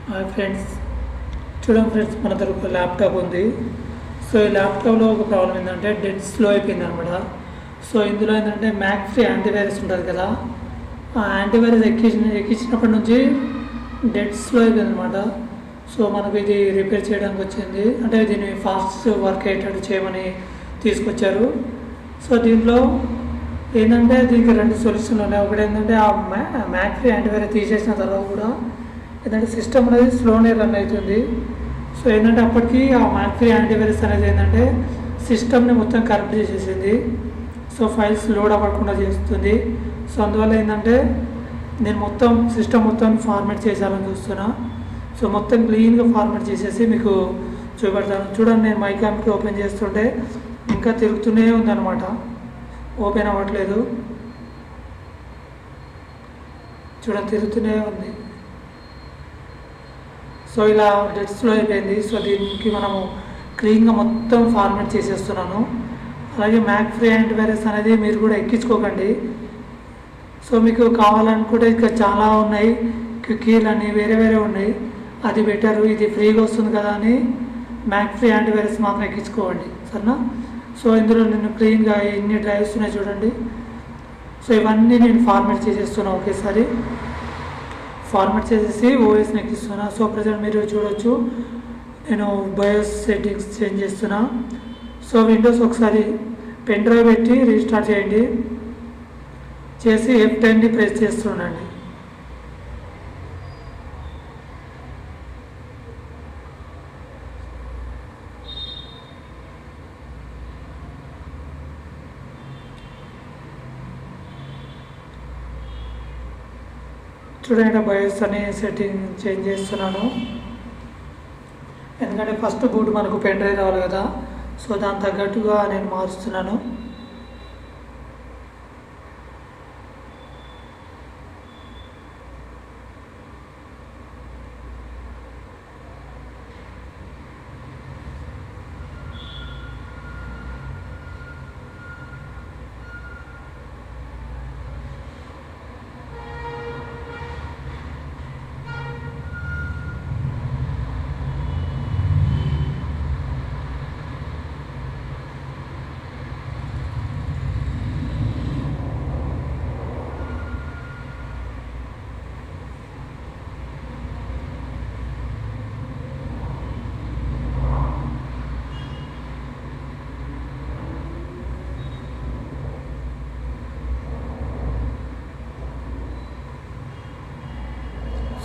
Hi friends, చూడండి friends, మన దగ్గర ఒక ల్యాప్టాప్ ఉంది. సో ఈ ల్యాప్టాప్లో ఒక ప్రాబ్లం ఏంటంటే డెడ్ స్లో అయిపోయింది అనమాట. సో ఇందులో ఏంటంటే మ్యాక్ ఫ్రీ యాంటీవైరస్ ఉంటుంది కదా, ఆ యాంటీవైరస్ ఎక్కించినప్పటి నుంచి డెడ్ స్లో అయిపోయింది అనమాట. సో మనకు ఇది రిపేర్ చేయడానికి వచ్చింది, అంటే దీన్ని ఫాస్ట్ వర్క్ అయ్యేటట్టు చేయమని తీసుకొచ్చారు. సో దీంట్లో ఏంటంటే దీనికి రెండు సొల్యూషన్లు ఉన్నాయి. ఒకటి ఏంటంటే ఆ మ్యాక్ ఫ్రీ యాంటీవైరస్ తీసేసిన తర్వాత కూడా ఏంటంటే సిస్టమ్ అనేది స్లోనే రన్ అవుతుంది. సో ఏంటంటే అప్పటికి ఆ మ్యాక్ ఫ్రీ యాంటీవైరస్ అనేది ఏంటంటే సిస్టమ్ని మొత్తం కరెక్ట్ చేసేసింది. సో ఫైల్స్ లోడ్ అవ్వకుండా చేస్తుంది. సో అందువల్ల ఏంటంటే నేను మొత్తం సిస్టమ్ మొత్తం ఫార్మాట్ చేసాలని చూస్తున్నా. సో మొత్తం క్లీన్గా ఫార్మాట్ చేసేసి మీకు చూపెడతాను. చూడండి, నేను మైకామ్కి ఓపెన్ చేస్తుంటే ఇంకా తిరుగుతూనే ఉందన్నమాట, ఓపెన్ అవ్వట్లేదు. చూడండి, తిరుగుతూనే ఉంది. సో ఇలా డెడ్ స్లో అయిపోయింది. సో దీనికి మనము క్లీన్గా మొత్తం ఫార్మాట్ చేసేస్తున్నాను. అలాగే మ్యాక్ ఫ్రీ యాంటీవైరస్ అనేది మీరు కూడా ఎక్కించుకోకండి. సో మీకు కావాలనుకుంటే ఇంకా చాలా ఉన్నాయి, క్విక్కీలు అని వేరే వేరే ఉన్నాయి, అది బెటరు. ఇది ఫ్రీగా వస్తుంది కదా అని మ్యాక్ ఫ్రీ యాంటీవైరస్ మాత్రం ఎక్కించుకోండి, సరేనా? సో ఇందులో నేను క్లీన్గా ఎన్ని డ్రైవ్స్ ఉన్నాయి చూడండి. సో ఇవన్నీ నేను ఫార్మాట్ చేసేస్తున్నాను ఒకేసారి. ఫార్మాట్ చేసేసి ఓఎస్ని ఎక్కిస్తున్నా. సో ప్రజెంట్ మీరు చూడొచ్చు, నేను బయోస్ సెట్టింగ్స్ చేంజ్ చేస్తున్నా. సో విండోస్ ఒకసారి పెన్ డ్రైవ్ పెట్టి రీస్టార్ట్ చేయండి, చేసి F10ని ప్రెస్ చేస్తుండండి. చూడండి, బయోస్ అని సెట్టింగ్ చేంజ్ చేస్తున్నాను. ఎందుకంటే ఫస్ట్ బూట్ మనకు పెన్ డ్రైవ్ రావాలి కదా, సో దాని తగ్గట్టుగా నేను మారుస్తున్నాను.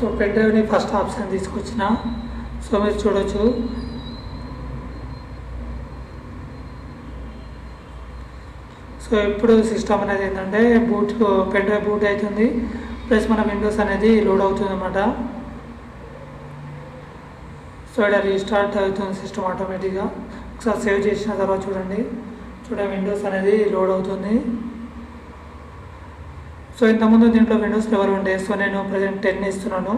సో పెన్ డ్రైవ్ని ఫస్ట్ ఆప్షన్ తీసుకొచ్చిన. సో మీరు చూడొచ్చు, సో ఇప్పుడు సిస్టమ్ అనేది ఏంటంటే పెన్ డ్రైవ్ బూట్ అవుతుంది, ప్లస్ మన విండోస్ అనేది లోడ్ అవుతుంది అన్నమాట. సో ఇక్కడ రీస్టార్ట్ అవుతుంది సిస్టమ్ ఆటోమేటిక్గా. ఒకసారి సేవ్ చేసిన తర్వాత చూడండి, విండోస్ అనేది లోడ్ అవుతుంది. సో ఇంతకుముందు దీంట్లో విండోస్ లెవెల్ ఉండే, సో నేను ప్రజెంట్ 10 ఇస్తున్నాను.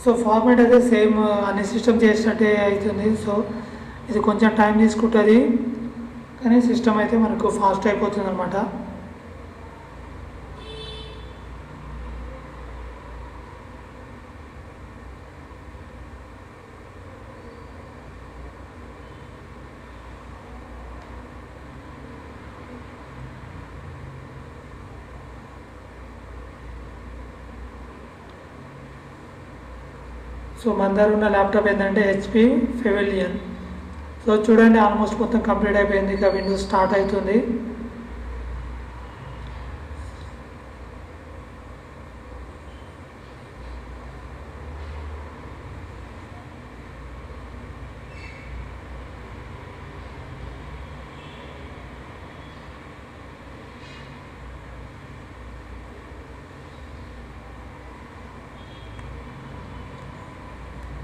సో ఫార్మాట్ అయితే సేమ్ అన్ని సిస్టమ్ చేసినట్టే అవుతుంది. సో ఇది కొంచెం టైం తీసుకుంటుంది, కానీ సిస్టమ్ అయితే మనకు ఫాస్ట్ అయిపోతుంది అనమాట. సో మన దగ్గర ఉన్న ల్యాప్టాప్ ఏంటంటే HP Pavilion. సో చూడండి, ఆల్మోస్ట్ మొత్తం కంప్లీట్ అయిపోయింది. ఇక విండోస్ స్టార్ట్ అవుతుంది.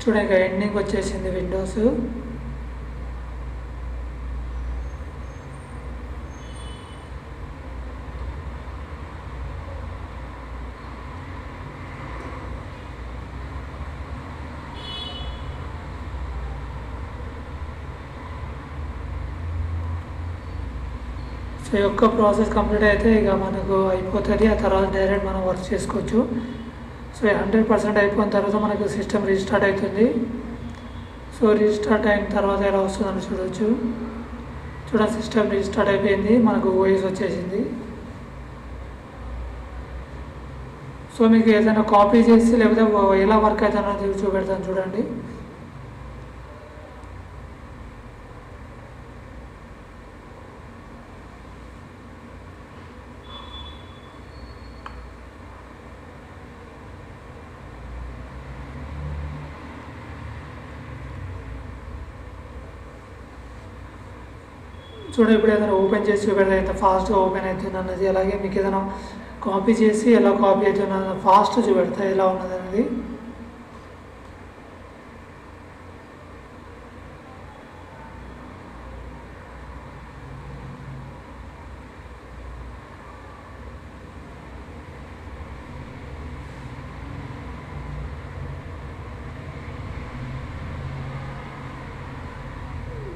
చూడండి, ఇక ఎండింగ్ వచ్చేసింది విండోస్. సో ఈ యొక్క ప్రాసెస్ కంప్లీట్ అయితే ఇక మనకు అయిపోతుంది. ఆ తర్వాత డైరెక్ట్ మనం వర్క్ చేసుకోవచ్చు. సో 100% అయిపోయిన తర్వాత మనకు సిస్టమ్ రీస్టార్ట్ అవుతుంది. సో రీస్టార్ట్ అయిన తర్వాత ఎలా వస్తుందని చూడవచ్చు. చూడండి, సిస్టమ్ రీస్టార్ట్ అయిపోయింది, మనకు ఓఎస్ వచ్చేసింది. సో మీకు ఏదైనా కాపీ చేసి లేకపోతే ఎలా వర్క్ అవుతుందో చూపెడతాను చూడండి. చూడండి, ఇప్పుడు ఏదైనా ఓపెన్ చేసి చూపెడతా ఎంత ఫాస్ట్గా ఓపెన్ అవుతుంది అన్నది. అలాగే మీకు ఏదైనా కాపీ చేసి ఎలా కాపీ అవుతుంది ఫాస్ట్ చూపెడతా ఎలా ఉన్నది అనేది.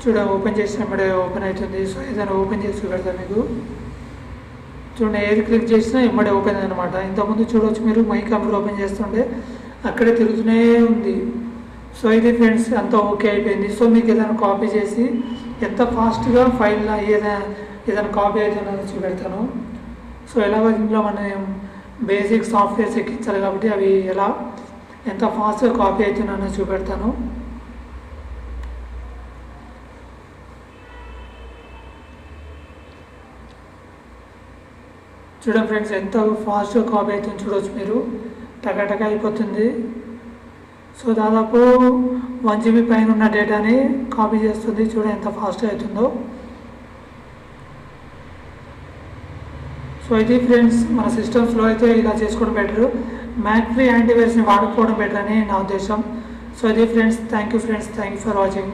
చూడండి, ఓపెన్ చేసినప్పుడే ఓపెన్ అవుతుంది. సో ఏదైనా ఓపెన్ చేసి చూపెడతాను మీకు. చూడండి, ఏది క్లిక్ చేసినా ఇమ్మడే ఓపెన్ అనమాట. ఇంతకుముందు చూడవచ్చు మీరు, మై కంప్యూటర్ ఓపెన్ చేస్తుంటే అక్కడే తిరుగుతూనే ఉంది. సో ఇది ఫ్రెండ్స్ అంతా ఓకే అయిపోయింది. సో మీకు ఏదైనా కాపీ చేసి ఎంత ఫాస్ట్గా ఫైల్ ఏదైనా కాపీ అవుతుందని చూపెడతాను. సో ఎలాగో దీంట్లో మనం బేసిక్ సాఫ్ట్వేర్స్ ఎక్కించాలి కాబట్టి అవి ఎంత ఫాస్ట్గా కాపీ అవుతుందని చూపెడతాను. చూడండి ఫ్రెండ్స్, ఎంత ఫాస్ట్గా కాపీ అవుతుంది చూడవచ్చు మీరు, టకాటక అయిపోతుంది. సో దాదాపు 1 GB పైన ఉన్న డేటాని కాపీ చేస్తుంది. చూడండి ఎంత ఫాస్ట్గా అవుతుందో. సో ఇది ఫ్రెండ్స్, మన సిస్టమ్స్లో అయితే ఇలా చేసుకోవడం బెటర్. మ్యాక్ ఫ్రీ యాంటీవైరస్ని వాడుకోవడం బెటర్ అని నా ఉద్దేశం. సో ఇది friends, thank you for watching.